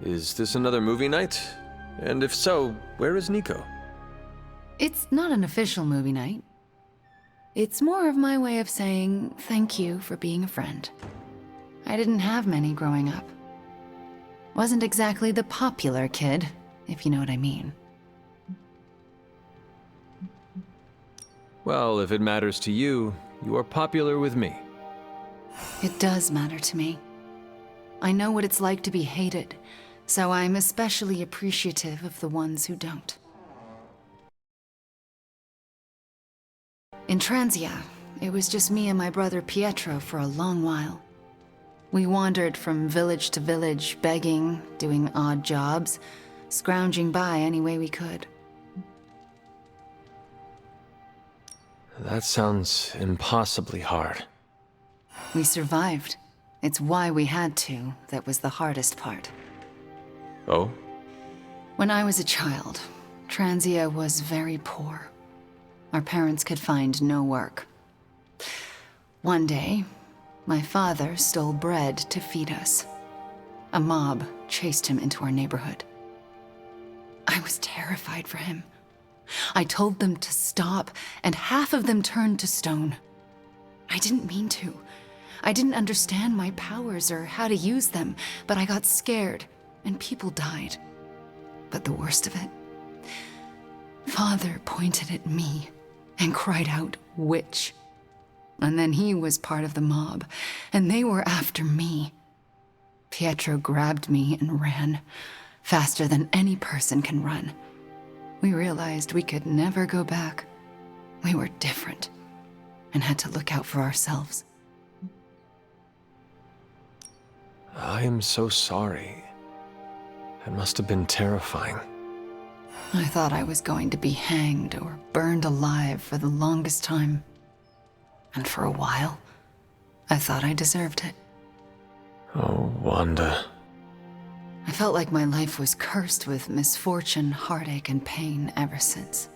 Is this another movie night? And if so, where is Nico? It's not an official movie night. It's more of my way of saying thank you for being a friend. I didn't have many growing up. Wasn't exactly the popular kid, if you know what I mean. Well, if it matters to you, you are popular with me. It does matter to me. I know what it's like to be hated, so I'm especially appreciative of the ones who don't. In Transia, it was just me and my brother Pietro for a long while. We wandered from village to village, begging, doing odd jobs, scrounging by any way we could. That sounds impossibly hard. We survived. It's why we had to. That was the hardest part. Oh? When I was a child, Transia was very poor. Our parents could find no work. One day, my father stole bread to feed us. A mob chased him into our neighborhood. I was terrified for him. I told them to stop, and half of them turned to stone. I didn't mean to. I didn't understand my powers or how to use them, but I got scared, and people died. But the worst of it, Father pointed at me and cried out, "Witch." And then he was part of the mob, and they were after me. Pietro grabbed me and ran, faster than any person can run. We realized we could never go back. We were different, and had to look out for ourselves. I am so sorry. It must have been terrifying. I thought I was going to be hanged or burned alive for the longest time. And for a while, I thought I deserved it. Oh, Wanda. I felt like my life was cursed with misfortune, heartache, and pain ever since.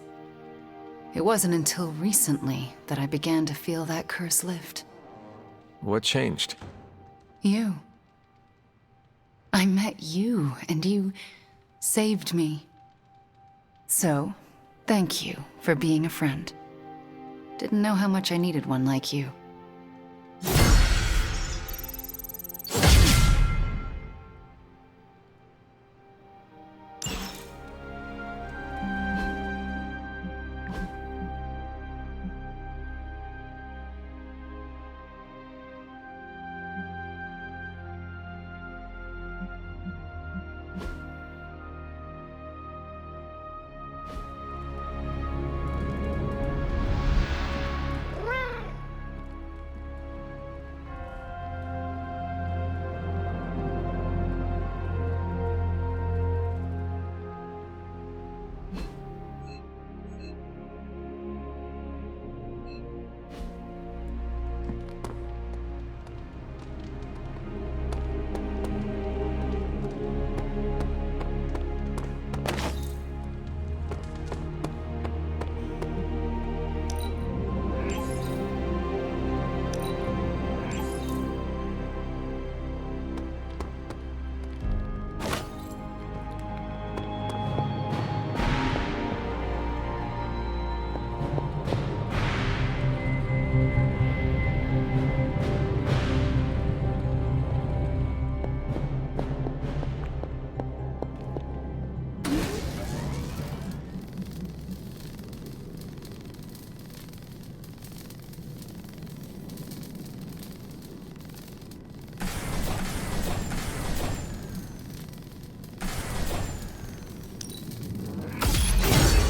It wasn't until recently that I began to feel that curse lift. What changed? You. I met you, and you saved me. So, thank you for being a friend. Didn't know how much I needed one like you.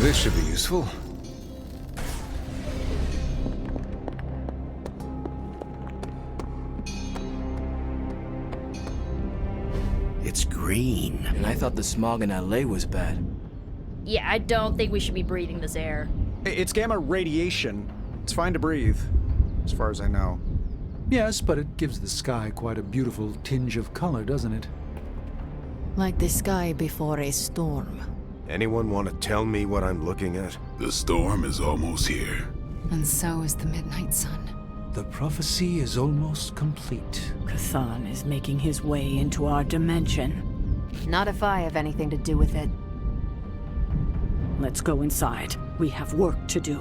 This should be useful. It's green. And I thought the smog in LA was bad. Yeah, I don't think we should be breathing this air. It's gamma radiation. It's fine to breathe, as far as I know. Yes, but it gives the sky quite a beautiful tinge of color, doesn't it? Like the sky before a storm. Anyone want to tell me what I'm looking at? The storm is almost here. And so is the midnight sun. The prophecy is almost complete. Chthon is making his way into our dimension. Not if I have anything to do with it. Let's go inside. We have work to do.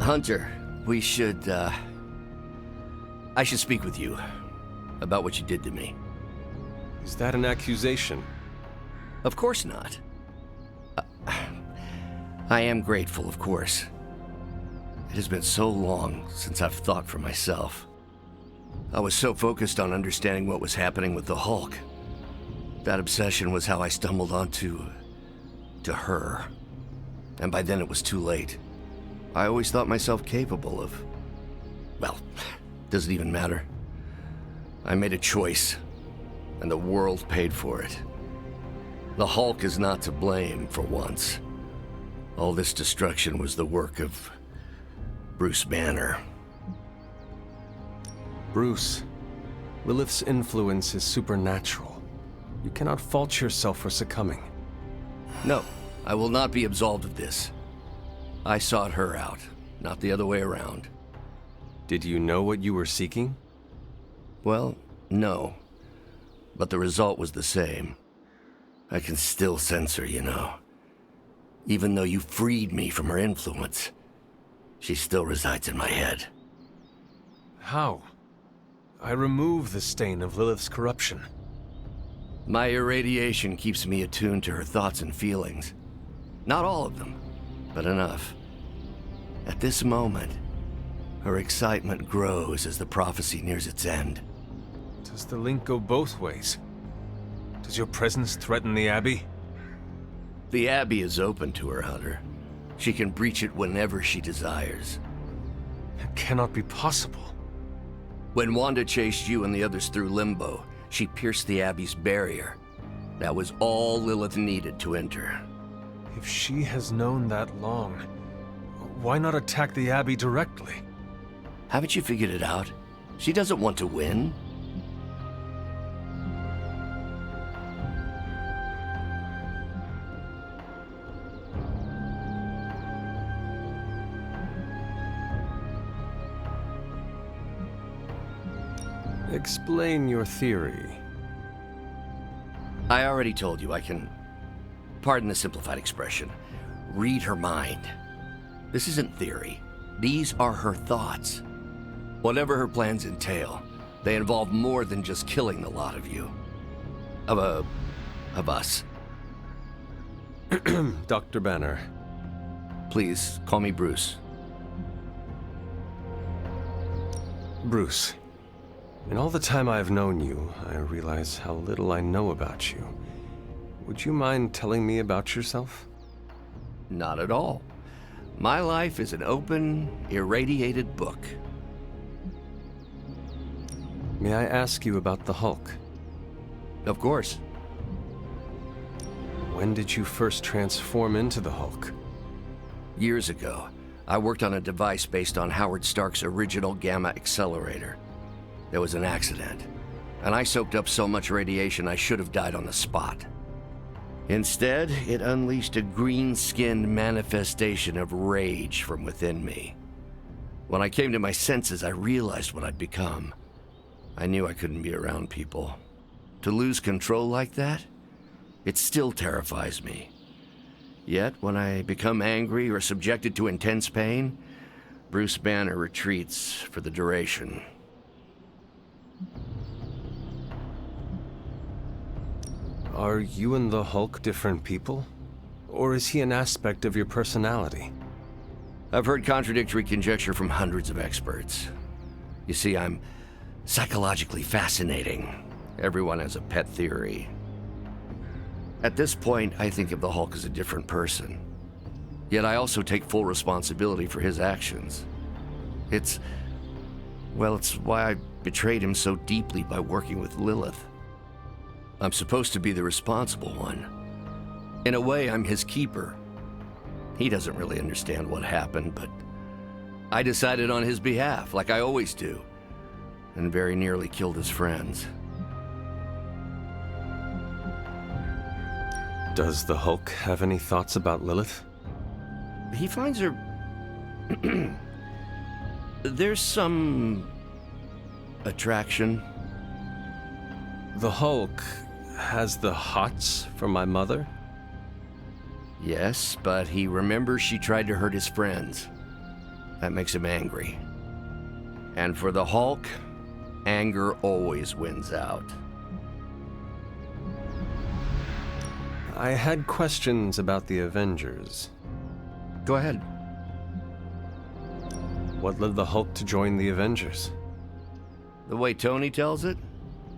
Hunter, we should, I should speak with you about what you did to me. Is that an accusation? Of course not. I am grateful, of course. It has been so long since I've thought for myself. I was so focused on understanding what was happening with the Hulk. That obsession was how I stumbled onto her. And by then it was too late. I always thought myself capable of... well, doesn't even matter. I made a choice, and the world paid for it. The Hulk is not to blame for once. All this destruction was the work of Bruce Banner. Bruce, Lilith's influence is supernatural. You cannot fault yourself for succumbing. No, I will not be absolved of this. I sought her out, not the other way around. Did you know what you were seeking? Well, no. But the result was the same. I can still sense her, you know. Even though you freed me from her influence, she still resides in my head. How? I remove the stain of Lilith's corruption. My irradiation keeps me attuned to her thoughts and feelings. Not all of them, but enough. At this moment, her excitement grows as the prophecy nears its end. Does the link go both ways? Does your presence threaten the Abbey? The Abbey is open to her, Hunter. She can breach it whenever she desires. It cannot be possible. When Wanda chased you and the others through Limbo, she pierced the Abbey's barrier. That was all Lilith needed to enter. If she has known that long, why not attack the Abbey directly? Haven't you figured it out? She doesn't want to win. Explain your theory. I already told you I can, pardon the simplified expression, read her mind. This isn't theory. These are her thoughts. Whatever her plans entail, they involve more than just killing the lot of you. Of us. Dr. Banner. Please, call me Bruce. Bruce. In all the time I've known you, I realize how little I know about you. Would you mind telling me about yourself? Not at all. My life is an open, irradiated book. May I ask you about the Hulk? Of course. When did you first transform into the Hulk? Years ago, I worked on a device based on Howard Stark's original gamma accelerator. There was an accident, and I soaked up so much radiation I should have died on the spot. Instead, it unleashed a green-skinned manifestation of rage from within me. When I came to my senses, I realized what I'd become. I knew I couldn't be around people. To lose control like that, it still terrifies me. Yet, when I become angry or subjected to intense pain, Bruce Banner retreats for the duration. Are you and the Hulk different people? Or is he an aspect of your personality? I've heard contradictory conjecture from hundreds of experts. You see, I'm psychologically fascinating. Everyone has a pet theory. At this point, I think of the Hulk as a different person. Yet I also take full responsibility for his actions. It's why I betrayed him so deeply by working with Lilith. I'm supposed to be the responsible one. In a way, I'm his keeper. He doesn't really understand what happened, but I decided on his behalf, like I always do, and very nearly killed his friends. Does the Hulk have any thoughts about Lilith? He finds her... There's some... attraction. The Hulk has the hots for my mother? Yes, but he remembers she tried to hurt his friends. That makes him angry. And for the Hulk, anger always wins out. I had questions about the Avengers. Go ahead. What led the Hulk to join the Avengers? The way Tony tells it,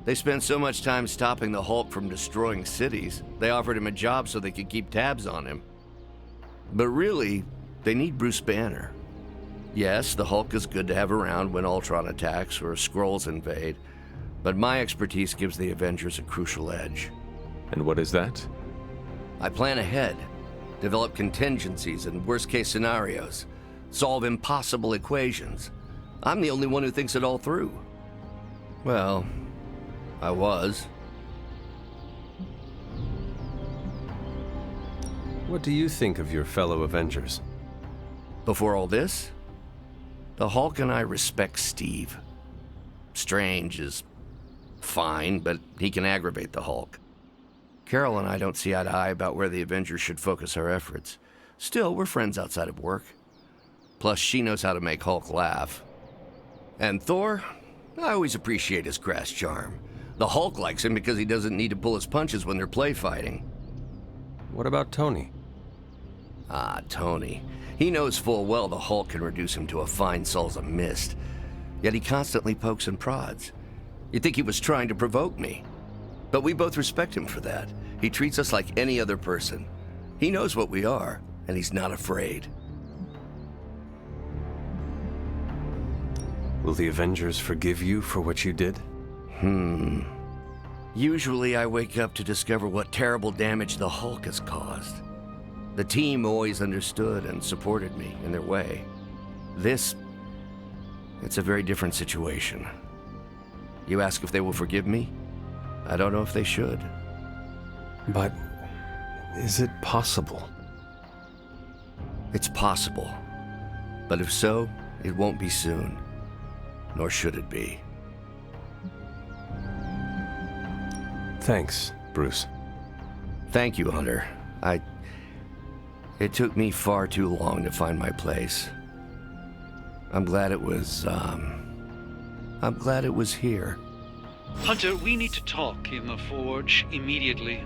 they spent so much time stopping the Hulk from destroying cities, they offered him a job so they could keep tabs on him. But really, they need Bruce Banner. Yes, the Hulk is good to have around when Ultron attacks or Skrulls invade, but my expertise gives the Avengers a crucial edge. And what is that? I plan ahead, develop contingencies and worst-case scenarios, solve impossible equations. I'm the only one who thinks it all through. Well, I was. What do you think of your fellow Avengers? Before all this, the Hulk and I respect Steve. Strange is fine, but he can aggravate the Hulk. Carol and I don't see eye to eye about where the Avengers should focus our efforts. Still, we're friends outside of work. Plus, she knows how to make Hulk laugh. And Thor, I always appreciate his crass charm. The Hulk likes him because he doesn't need to pull his punches when they're play fighting. What about Tony? Ah, Tony. He knows full well the Hulk can reduce him to a fine Saul's of mist. Yet he constantly pokes and prods. You'd think he was trying to provoke me. But we both respect him for that. He treats us like any other person. He knows what we are, and he's not afraid. Will the Avengers forgive you for what you did? Usually I wake up to discover what terrible damage the Hulk has caused. The team always understood and supported me in their way. It's a very different situation. You ask if they will forgive me? I don't know if they should. But is it possible? It's possible. But if so, it won't be soon. Nor should it be. Thanks, Bruce. Thank you, Hunter. It took me far too long to find my place. I'm glad it was here. Hunter, we need to talk in the forge immediately.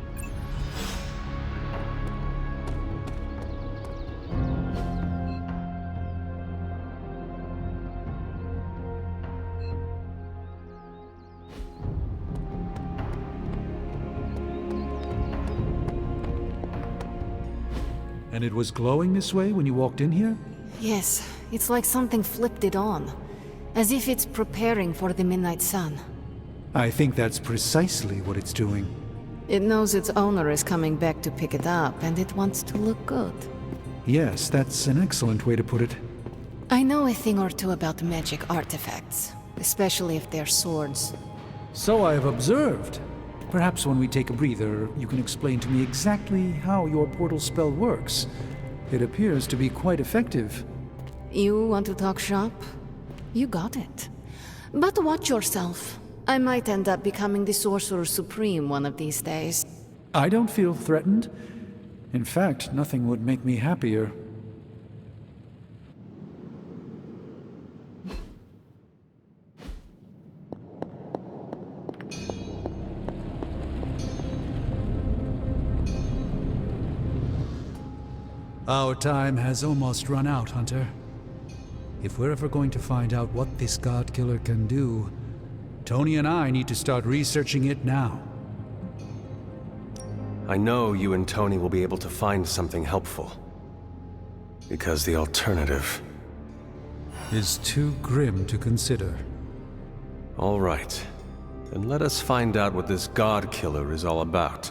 And it was glowing this way when you walked in here? Yes, it's like something flipped it on. As if it's preparing for the midnight sun. I think that's precisely what it's doing. It knows its owner is coming back to pick it up, and it wants to look good. Yes, that's an excellent way to put it. I know a thing or two about magic artifacts, especially if they're swords. So I have observed. Perhaps when we take a breather, you can explain to me exactly how your portal spell works. It appears to be quite effective. You want to talk shop? You got it. But watch yourself. I might end up becoming the Sorcerer Supreme one of these days. I don't feel threatened. In fact, nothing would make me happier. Our time has almost run out, Hunter. If we're ever going to find out what this God Killer can do, Tony and I need to start researching it now. I know you and Tony will be able to find something helpful. Because the alternative is too grim to consider. All right. Then let us find out what this God Killer is all about.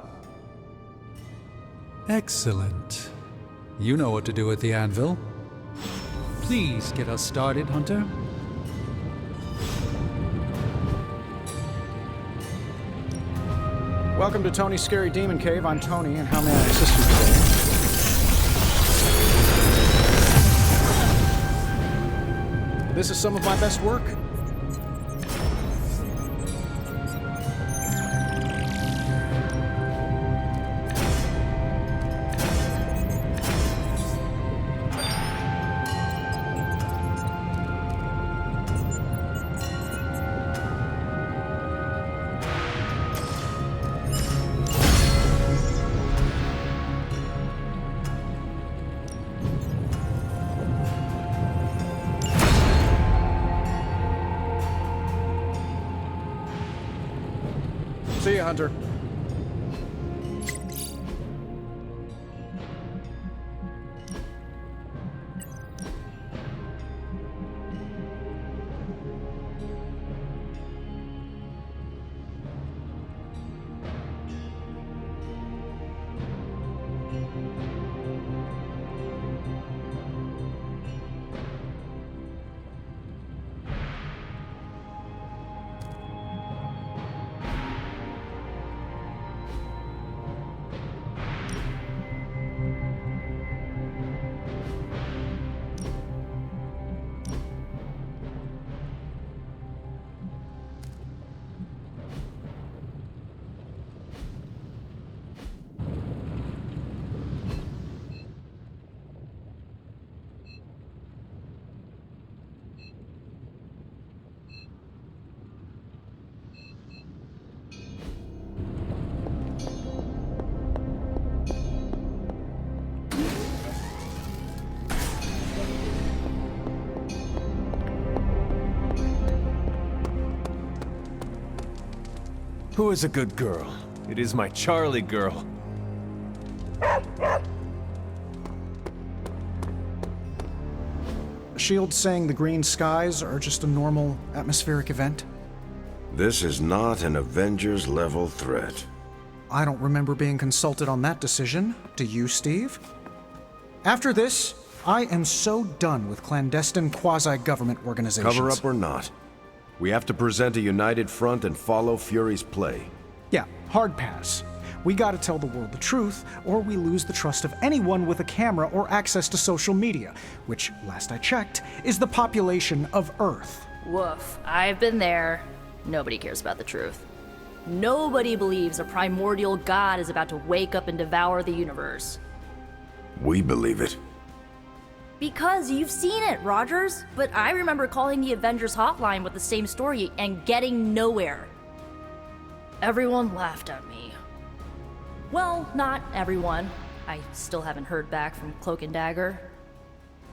Excellent. You know what to do with the anvil. Please get us started, Hunter. Welcome to Tony's Scary Demon Cave. I'm Tony, and how may I assist you today? This is some of my best work. See you, Hunter. Who is a good girl? It is my Charlie girl. Shield saying the green skies are just a normal atmospheric event? This is not an Avengers level threat. I don't remember being consulted on that decision. Do you, Steve? After this, I am so done with clandestine quasi-government organizations. Cover up or not, we have to present a united front and follow Fury's play. Yeah, hard pass. We gotta tell the world the truth, or we lose the trust of anyone with a camera or access to social media, which, last I checked, is the population of Earth. Woof. I've been there. Nobody cares about the truth. Nobody believes a primordial god is about to wake up and devour the universe. We believe it. Because you've seen it, Rogers. But I remember calling the Avengers hotline with the same story and getting nowhere. Everyone laughed at me. Well, not everyone. I still haven't heard back from Cloak and Dagger.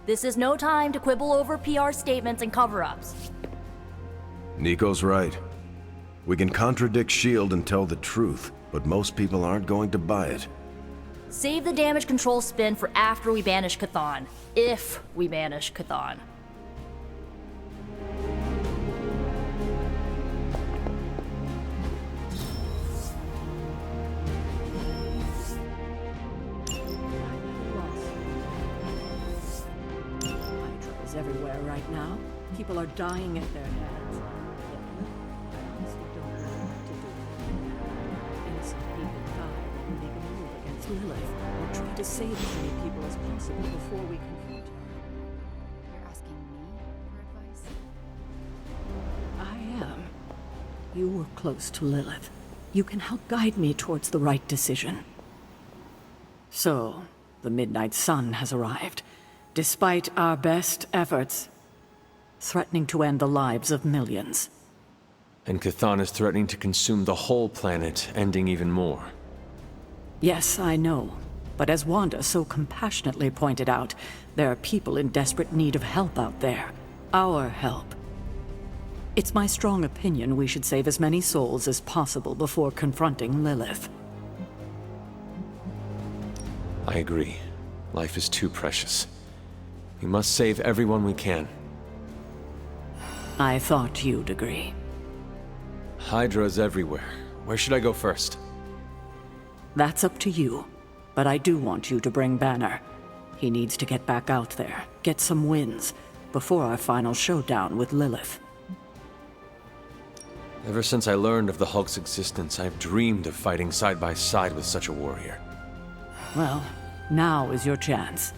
This is no time to quibble over PR statements and cover-ups. Nico's right. We can contradict S.H.I.E.L.D. and tell the truth, but most people aren't going to buy it. Save the damage control spin for after we banish Chthon. If we banish Chthon. Hydra is everywhere right now. People are dying at their hands. I honestly don't know what to do. Innocent people die when we make a move against Lilith. We'll try to save as many people as possible before we confront her. You're asking me for advice? I am. You were close to Lilith. You can help guide me towards the right decision. So, the Midnight Sun has arrived. Despite our best efforts, threatening to end the lives of millions. And Chthon is threatening to consume the whole planet, ending even more. Yes, I know. But as Wanda so compassionately pointed out, there are people in desperate need of help out there. Our help. It's my strong opinion we should save as many souls as possible before confronting Lilith. I agree. Life is too precious. We must save everyone we can. I thought you'd agree. Hydra is everywhere. Where should I go first? That's up to you. But I do want you to bring Banner. He needs to get back out there. get some wins before our final showdown with Lilith. Ever since I learned of the Hulk's existence, I've dreamed of fighting side by side with such a warrior. Well, now is your chance.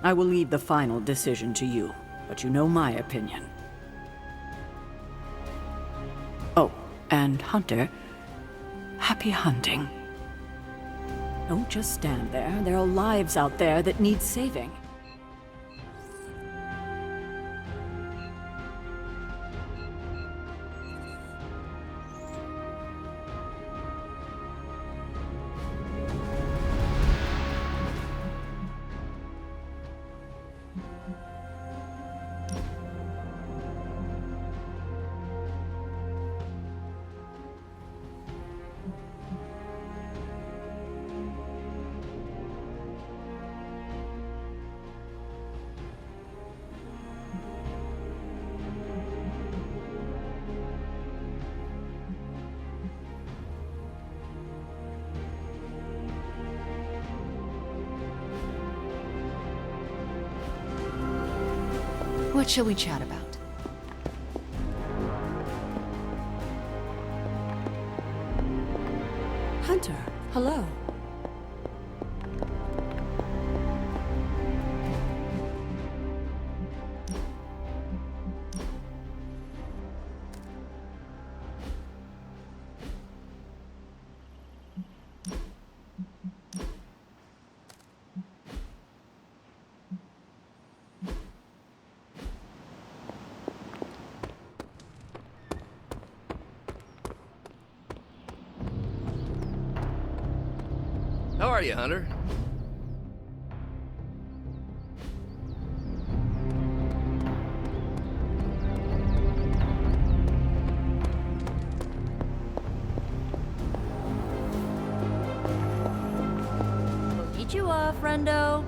I will leave the final decision to you, but you know my opinion. Oh, and Hunter, happy hunting. Don't just stand there. There are lives out there that need saving. What shall we chat about? Hunter, hello. How are you, Hunter? Konnichiwa, friendo.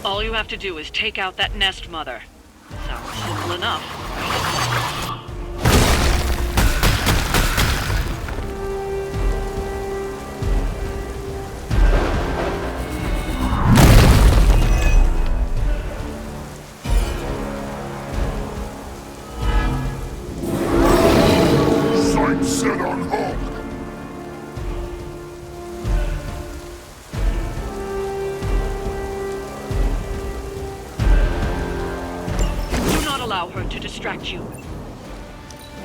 All you have to do is take out that nest mother. Sounds simple enough. Sights set on Hulk! Allow her to distract you.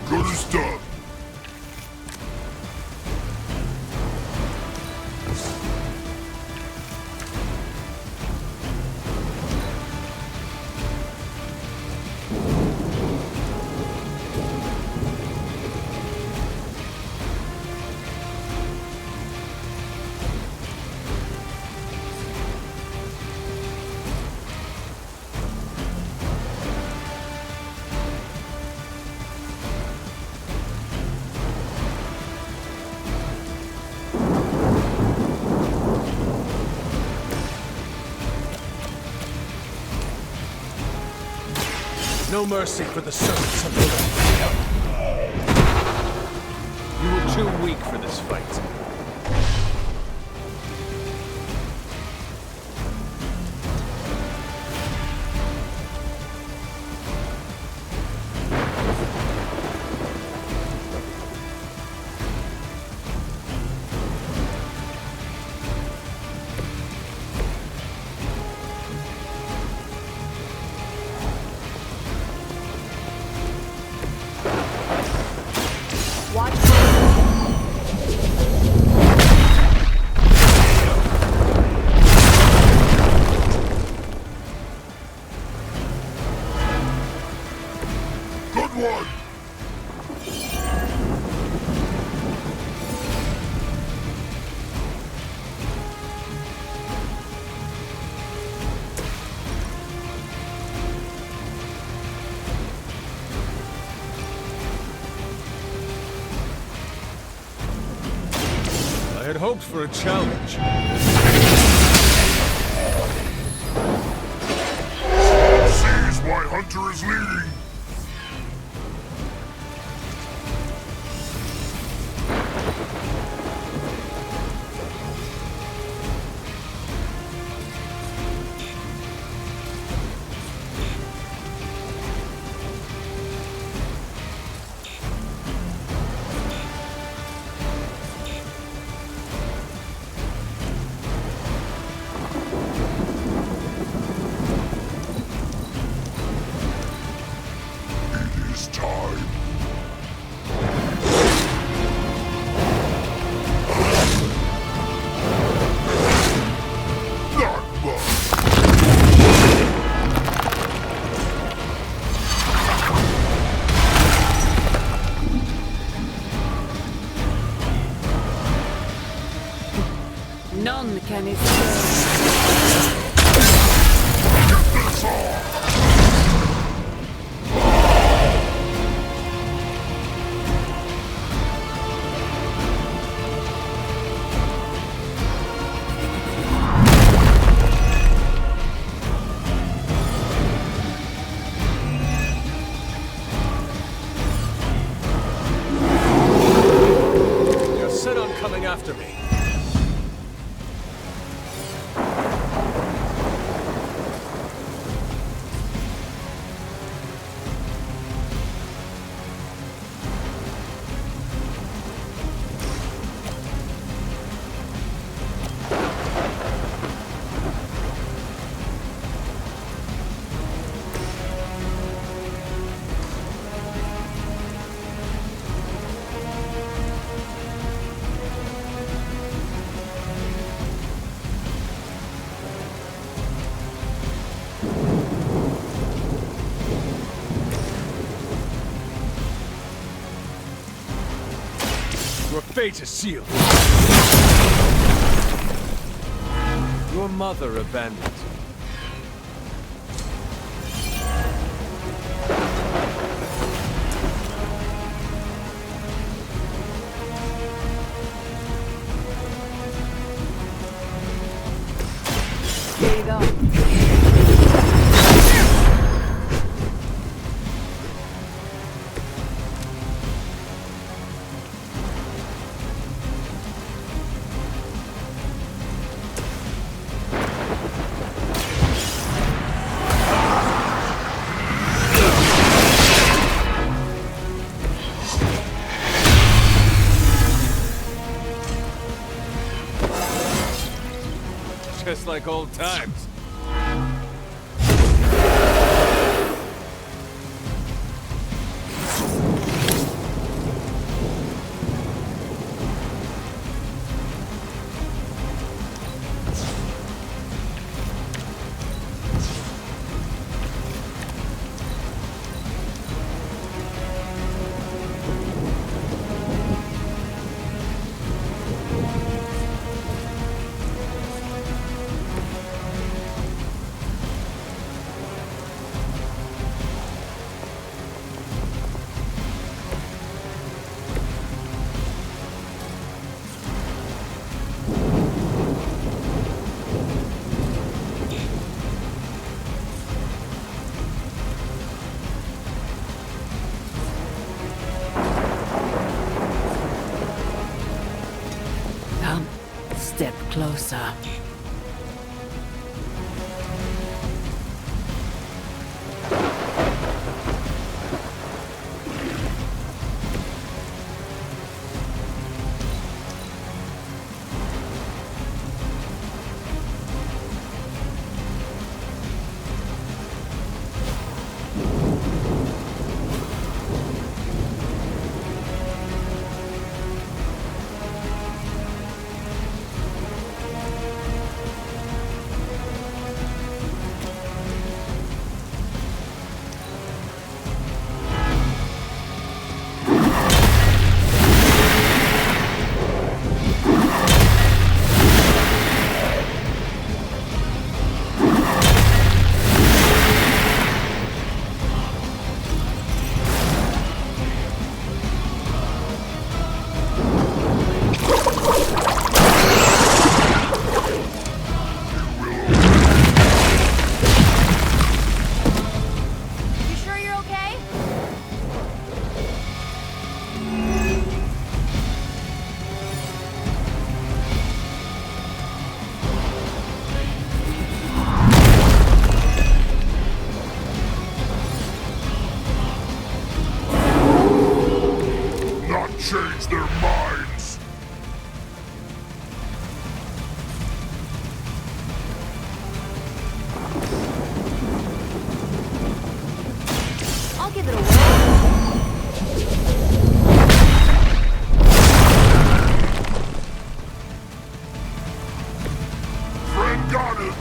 Good as done. No mercy for the servants of Lilith. You were too weak for this fight. I had hoped for a challenge. Sees why Hunter is leading. None can escape. You're set on coming after me. Your fate is sealed. Your mother abandoned you. Here you go. Just like old times. closer. Change their minds! I'll give it a whirl. Friend got it!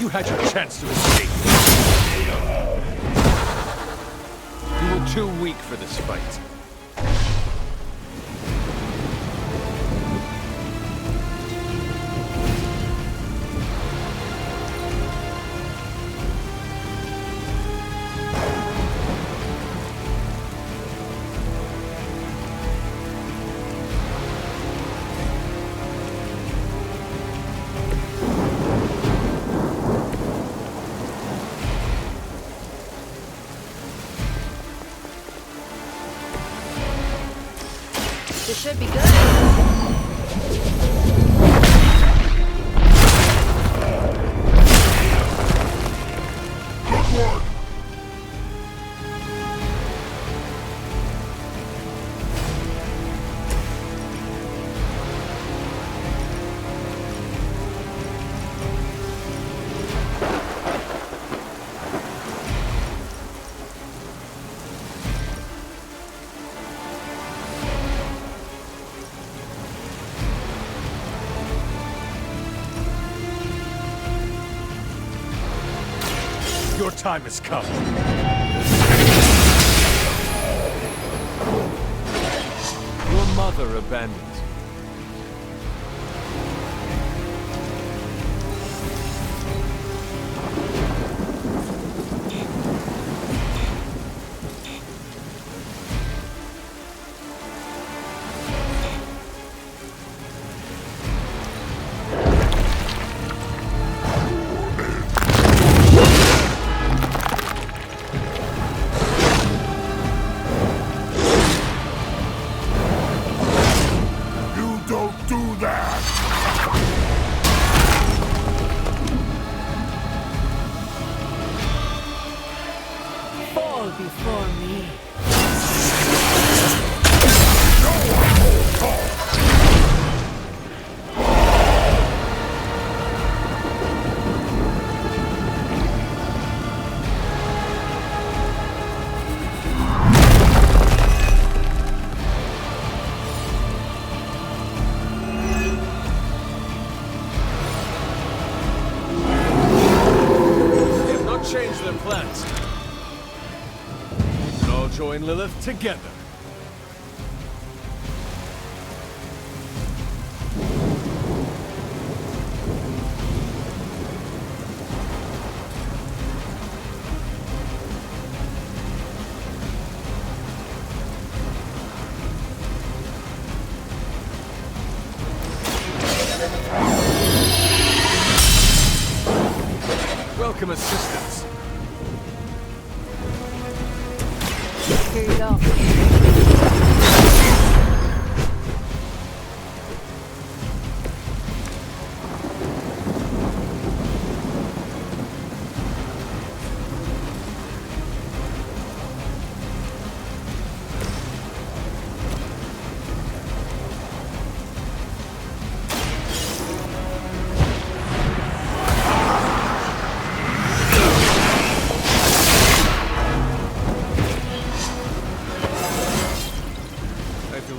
You had your chance to escape. You were too weak for this fight. This should be good. Your time has come. Your mother abandoned you. join Lilith together. Welcome assistance. Here you go.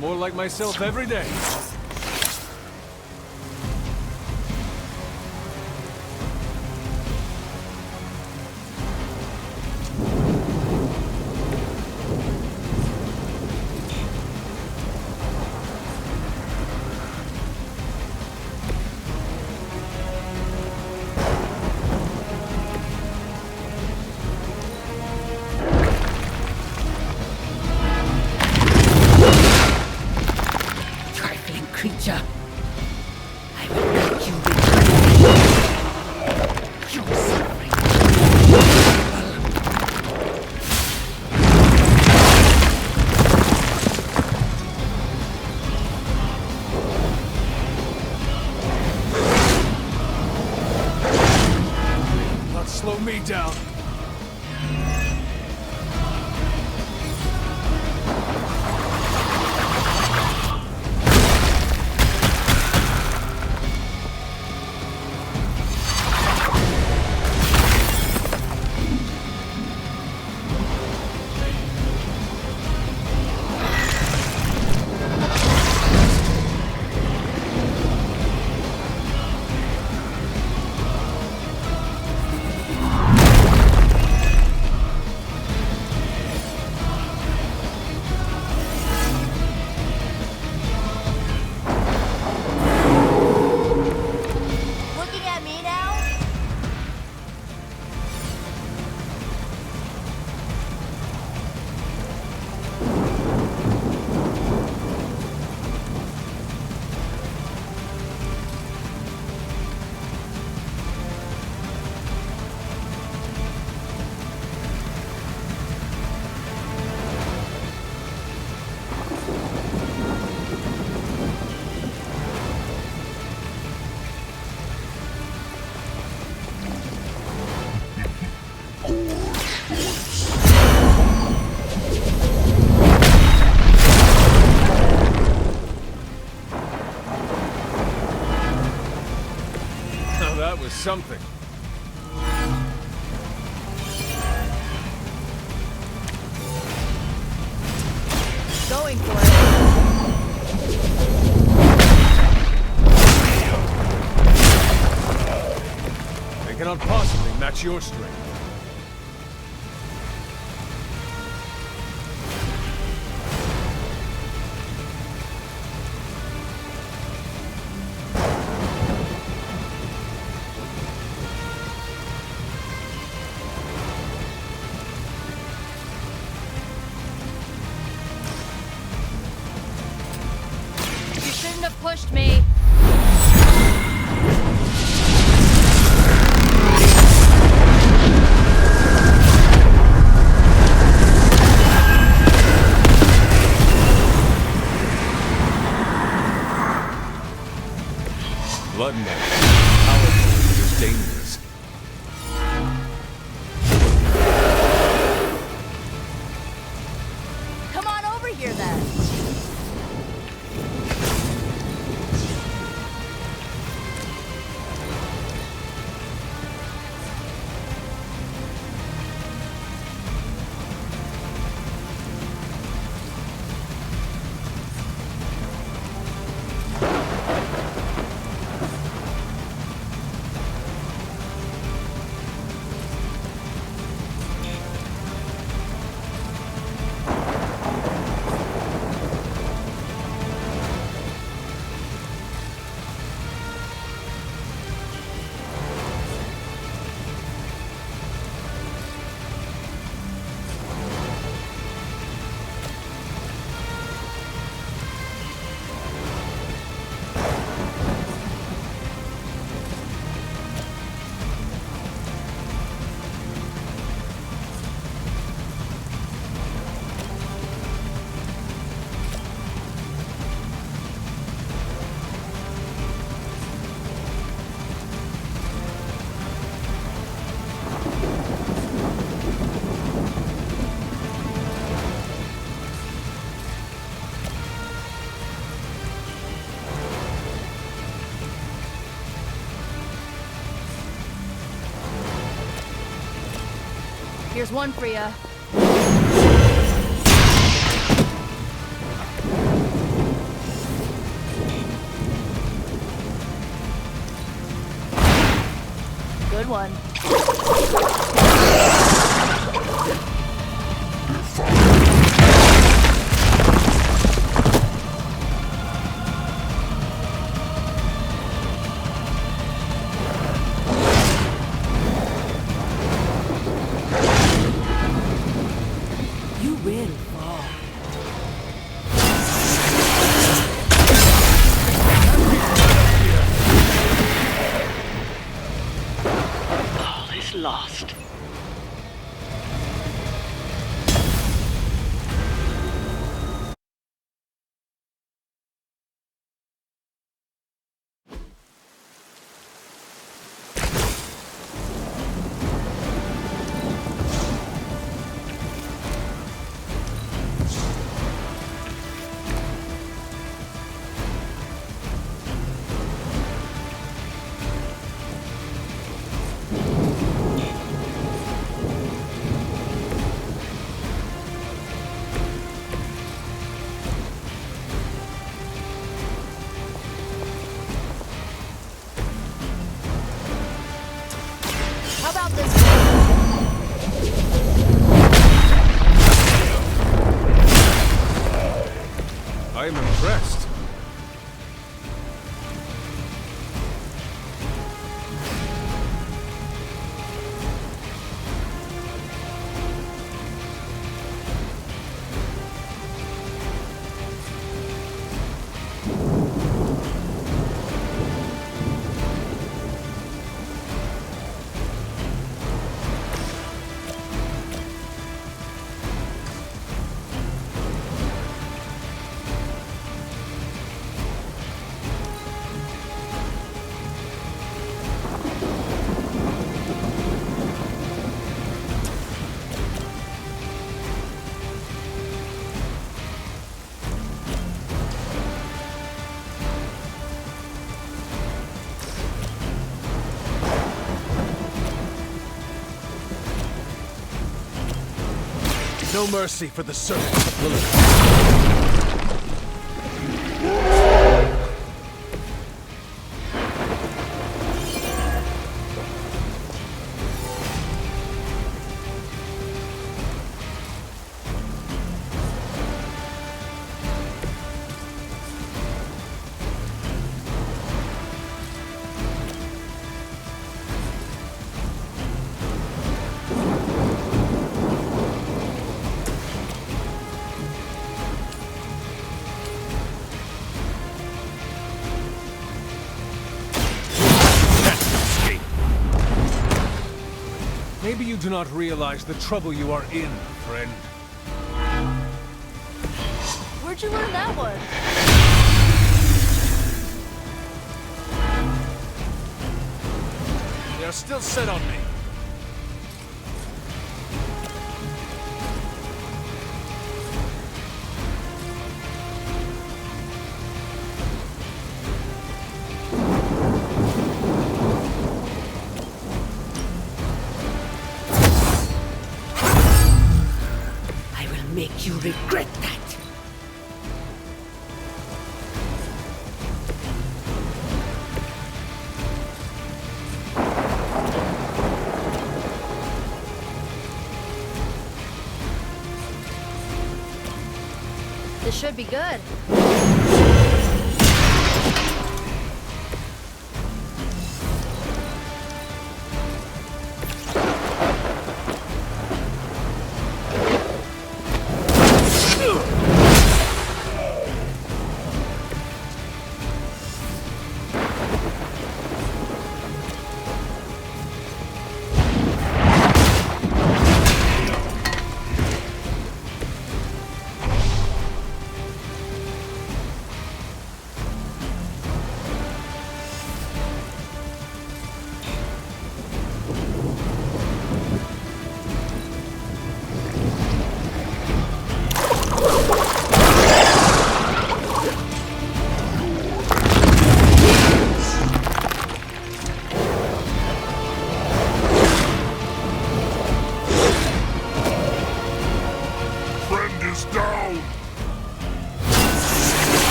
More like myself every day. Creature, I will make you return. Your suffering. Not slow me down. That was something. Going for it. They cannot possibly match your strength. Pushed me. Here's one for ya. Good one. You will fall. All is lost. How about this one? I am impressed. No mercy for the servants of Lilith. Maybe you do not realize the trouble you are in, friend. Where'd you learn that one? They are still set on me. Make you regret that. This should be good.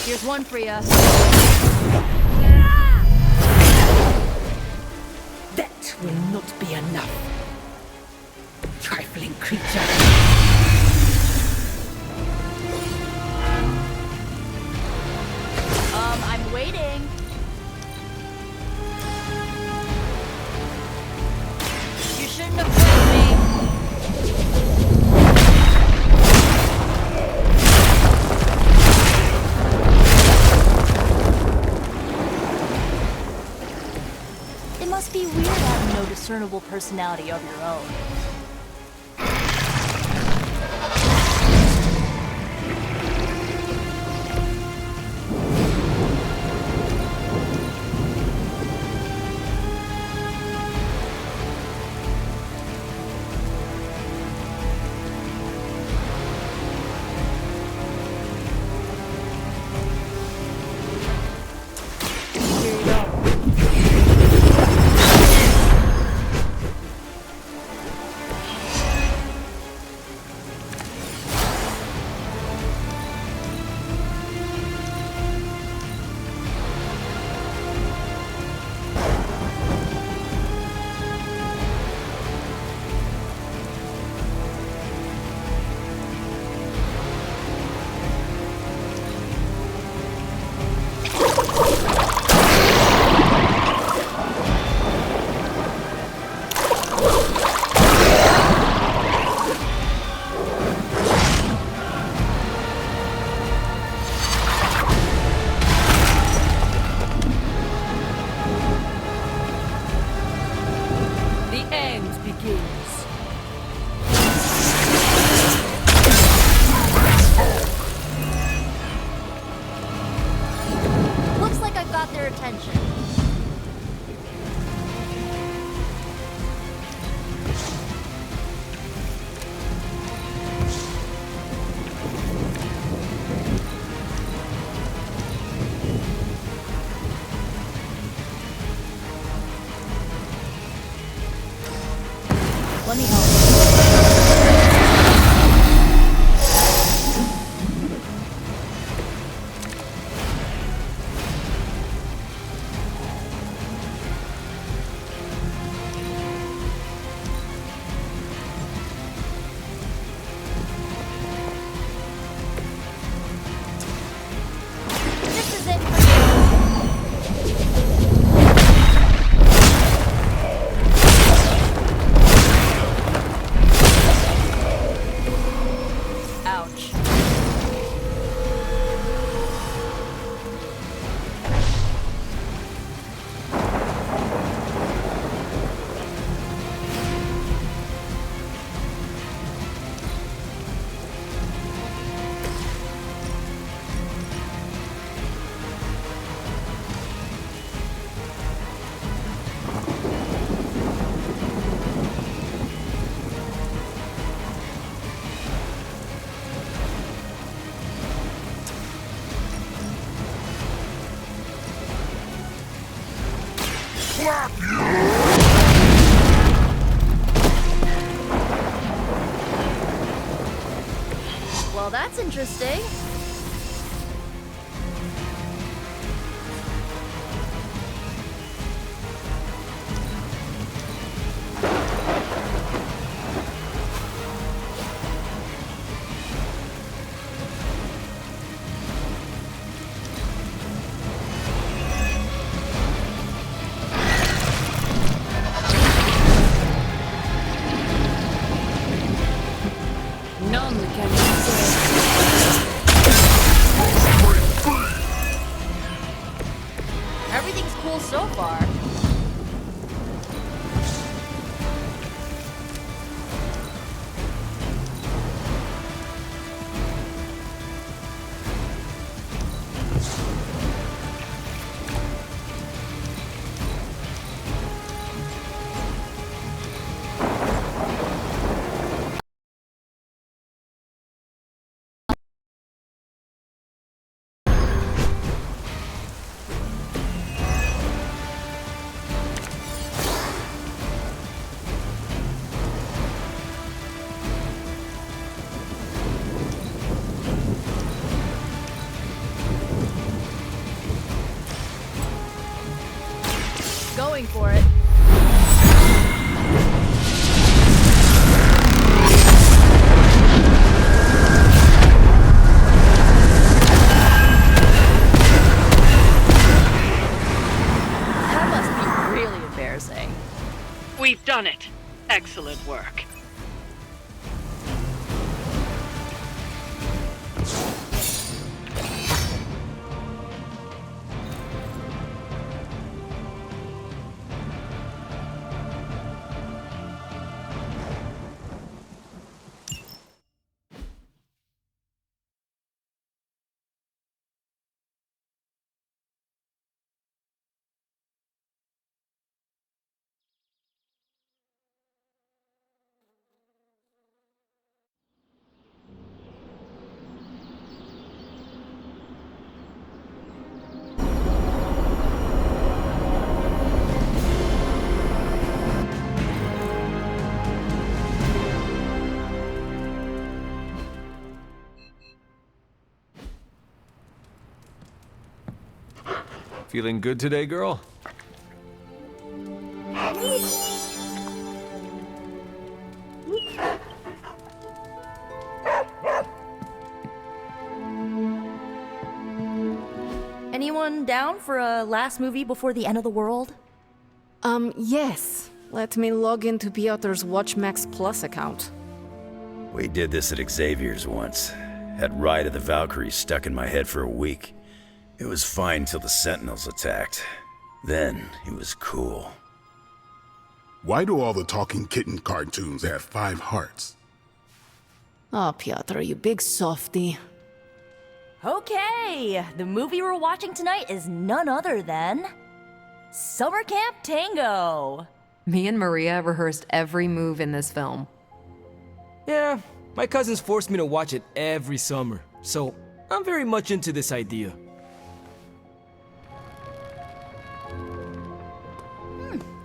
Here's one for ya. That will not be enough. Trifling creature. I'm waiting. You shouldn't have pushed me. It must be weird having no discernible personality of your own. Let me help. This is it for Ouch. Well, that's interesting. None can be saved. Going for it. That must be really embarrassing. We've done it. Excellent work. Feeling good today, girl? Anyone down for a last movie before the end of the world? Yes. Let me log into Piotr's WatchMax Plus account. We did this at Xavier's once. Had Ride of the Valkyries stuck in my head for a week. It was fine till the Sentinels attacked. Then, it was cool. Why do all the talking kitten cartoons have 5 hearts? Oh, Piotr, you big softy. Okay, the movie we're watching tonight is none other than Summer Camp Tango. Me and Maria rehearsed every move in this film. Yeah, my cousins forced me to watch it every summer, so I'm very much into this idea.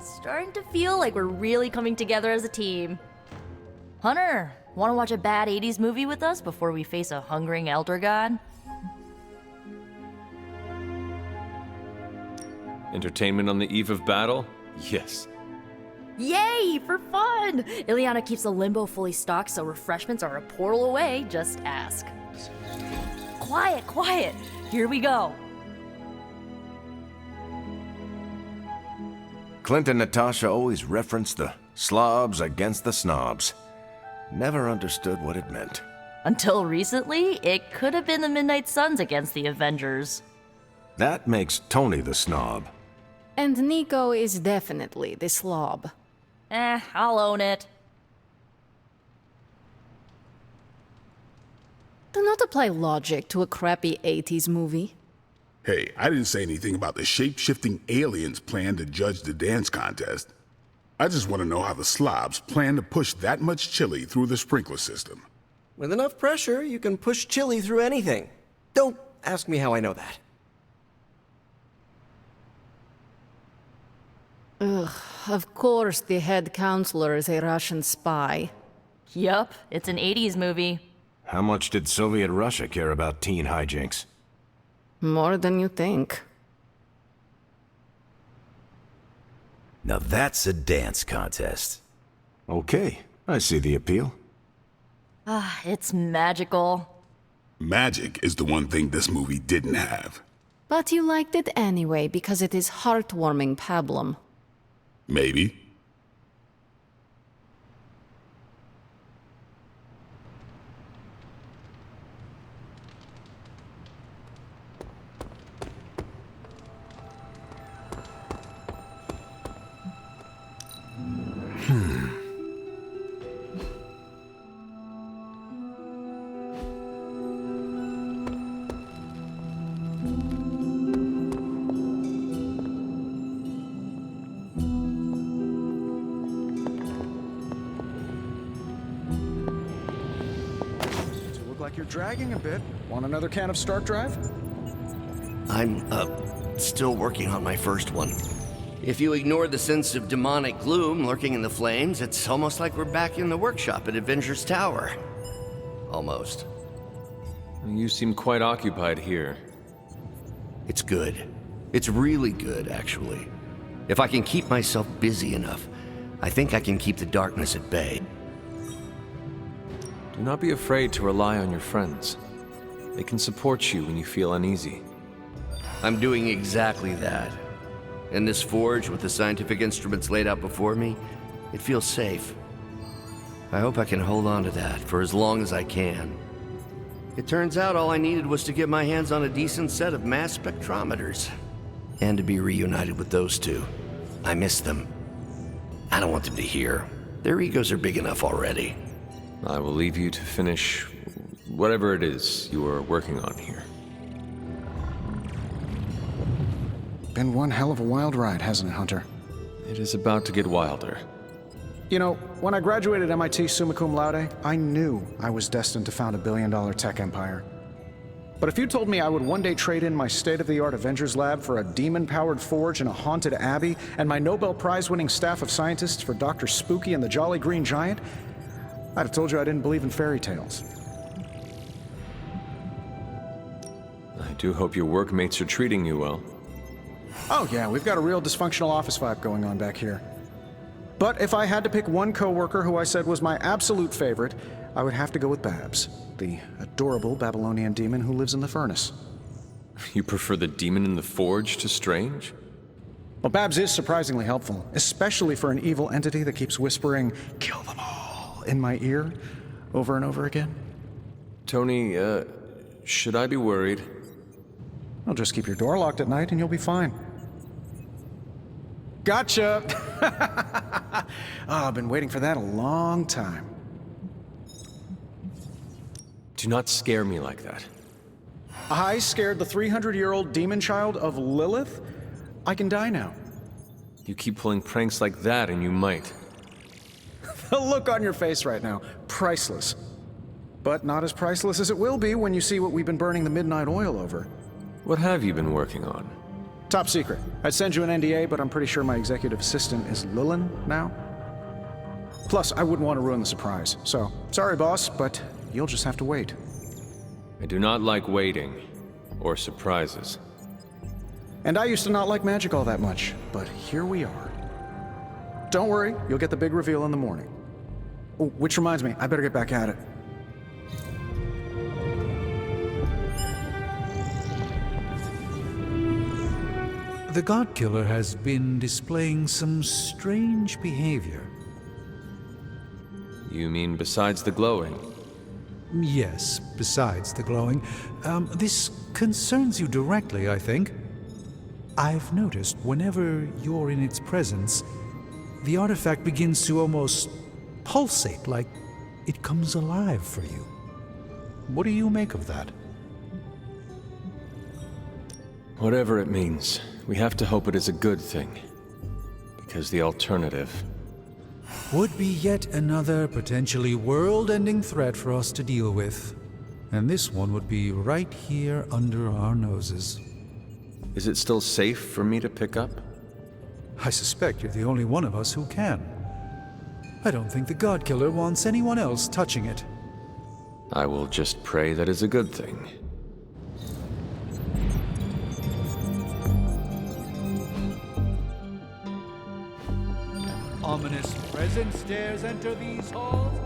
Starting to feel like we're really coming together as a team. Hunter, want to watch a bad 80s movie with us before we face a hungering elder god? Entertainment on the eve of battle? Yes. Yay, for fun! Ileana keeps the limbo fully stocked, so refreshments are a portal away, just ask. Quiet, quiet, here we go. Clint and Natasha always referenced the slobs against the snobs. Never understood what it meant. Until recently, it could have been the Midnight Suns against the Avengers. That makes Tony the snob. And Nico is definitely the slob. I'll own it. Do not apply logic to a crappy 80s movie. Hey, I didn't say anything about the shape-shifting aliens plan to judge the dance contest. I just want to know how the slobs plan to push that much chili through the sprinkler system. With enough pressure, you can push chili through anything. Don't ask me how I know that. Ugh, of course the head counselor is a Russian spy. Yup, it's an 80s movie. How much did Soviet Russia care about teen hijinks? More than you think. Now that's a dance contest. Okay, I see the appeal. It's magical. Magic is the one thing this movie didn't have. But you liked it anyway because it is heartwarming pablum. Maybe. You're dragging a bit. Want another can of Start Drive? I'm, still working on my first one. If you ignore the sense of demonic gloom lurking in the flames, it's almost like we're back in the workshop at Avengers Tower. Almost. You seem quite occupied here. It's good. It's really good, actually. If I can keep myself busy enough, I think I can keep the darkness at bay. Do not be afraid to rely on your friends. They can support you when you feel uneasy. I'm doing exactly that. In this forge, with the scientific instruments laid out before me, it feels safe. I hope I can hold on to that for as long as I can. It turns out all I needed was to get my hands on a decent set of mass spectrometers. And to be reunited with those two. I miss them. I don't want them to hear. Their egos are big enough already. I will leave you to finish whatever it is you are working on here. Been one hell of a wild ride, hasn't it, Hunter? It is about to get wilder. You know, when I graduated MIT summa cum laude, I knew I was destined to found a billion-dollar tech empire. But if you told me I would one day trade in my state-of-the-art Avengers lab for a demon-powered forge in a haunted abbey, and my Nobel Prize-winning staff of scientists for Dr. Spooky and the Jolly Green Giant, I'd have told you I didn't believe in fairy tales. I do hope your workmates are treating you well. Oh yeah, we've got a real dysfunctional office vibe going on back here. But if I had to pick one coworker who I said was my absolute favorite, I would have to go with Babs, the adorable Babylonian demon who lives in the furnace. You prefer the demon in the forge to Strange? Well, Babs is surprisingly helpful, especially for an evil entity that keeps whispering, "Kill them all," in my ear over and over again. Tony, should I be worried? Well, just keep your door locked at night and you'll be fine. Gotcha! Oh, I've been waiting for that a long time. Do not scare me like that. I scared the 300-year-old demon child of Lilith? I can die now. You keep pulling pranks like that and you might. The look on your face right now, priceless. But not as priceless as it will be when you see what we've been burning the midnight oil over. What have you been working on? Top secret. I'd send you an NDA, but I'm pretty sure my executive assistant is Lilin now. Plus, I wouldn't want to ruin the surprise. So, sorry boss, but you'll just have to wait. I do not like waiting, or surprises. And I used to not like magic all that much, but here we are. Don't worry, you'll get the big reveal in the morning. Oh, which reminds me, I better get back at it. The God Killer has been displaying some strange behavior. You mean besides the glowing? Yes, besides the glowing. This concerns you directly, I think. I've noticed whenever you're in its presence, the artifact begins to almost pulsate, like it comes alive for you. What do you make of that? Whatever it means, we have to hope it is a good thing. Because the alternative would be yet another potentially world-ending threat for us to deal with. And this one would be right here under our noses. Is it still safe for me to pick up? I suspect you're the only one of us who can. I don't think the God Killer wants anyone else touching it. I will just pray that is a good thing. Ominous presence dares enter these halls?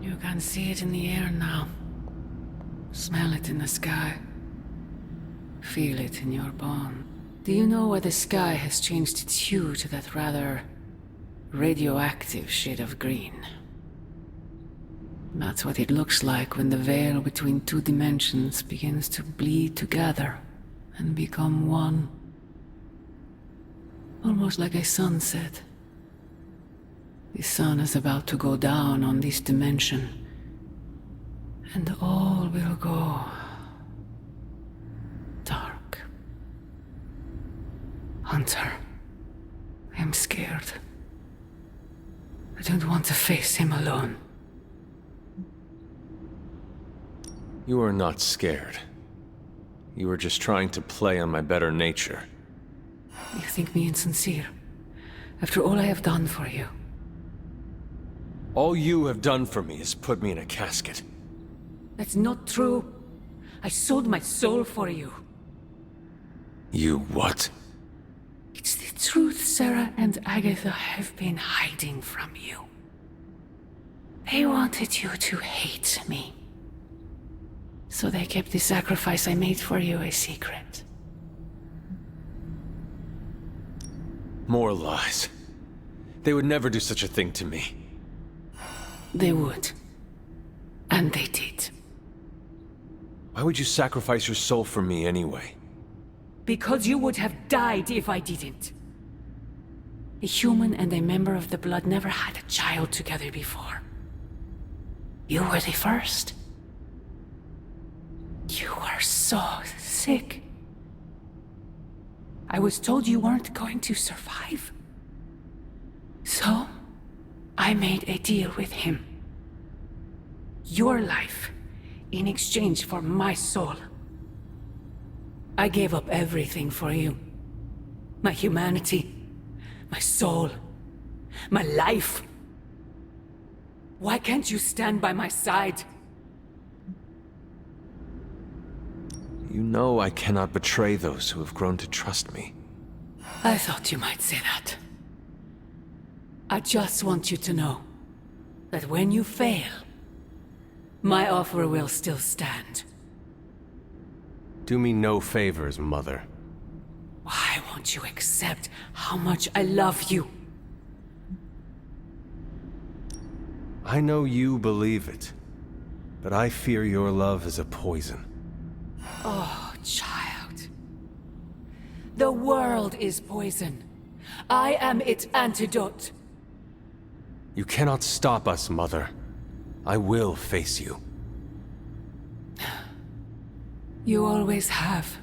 You can see it in the air now. Smell it in the sky. Feel it in your bone. Do you know why the sky has changed its hue to that rather radioactive shade of green? That's what it looks like when the veil between two dimensions begins to bleed together and become one. Almost like a sunset. The sun is about to go down on this dimension, And all will go dark. Hunter, I am scared. I don't want to face him alone. You are not scared. You are just trying to play on my better nature. You think me insincere, after all I have done for you. All you have done for me is put me in a casket. That's not true. I sold my soul for you. You what? It's the truth Sarah and Agatha have been hiding from you. They wanted you to hate me. So they kept the sacrifice I made for you a secret. More lies. They would never do such a thing to me. They would. And they did. Why would you sacrifice your soul for me anyway? Because you would have died if I didn't. A human and a member of the blood never had a child together before. You were the first. You were so sick. I was told you weren't going to survive. So, I made a deal with him. Your life, in exchange for my soul. I gave up everything for you. My humanity, my soul, my life. Why can't you stand by my side? You know I cannot betray those who have grown to trust me. I thought you might say that. I just want you to know that when you fail, my offer will still stand. Do me no favors, Mother. Why won't you accept how much I love you? I know you believe it, but I fear your love is a poison. Oh, child. The world is poison. I am its antidote. You cannot stop us, Mother. I will face you. You always have.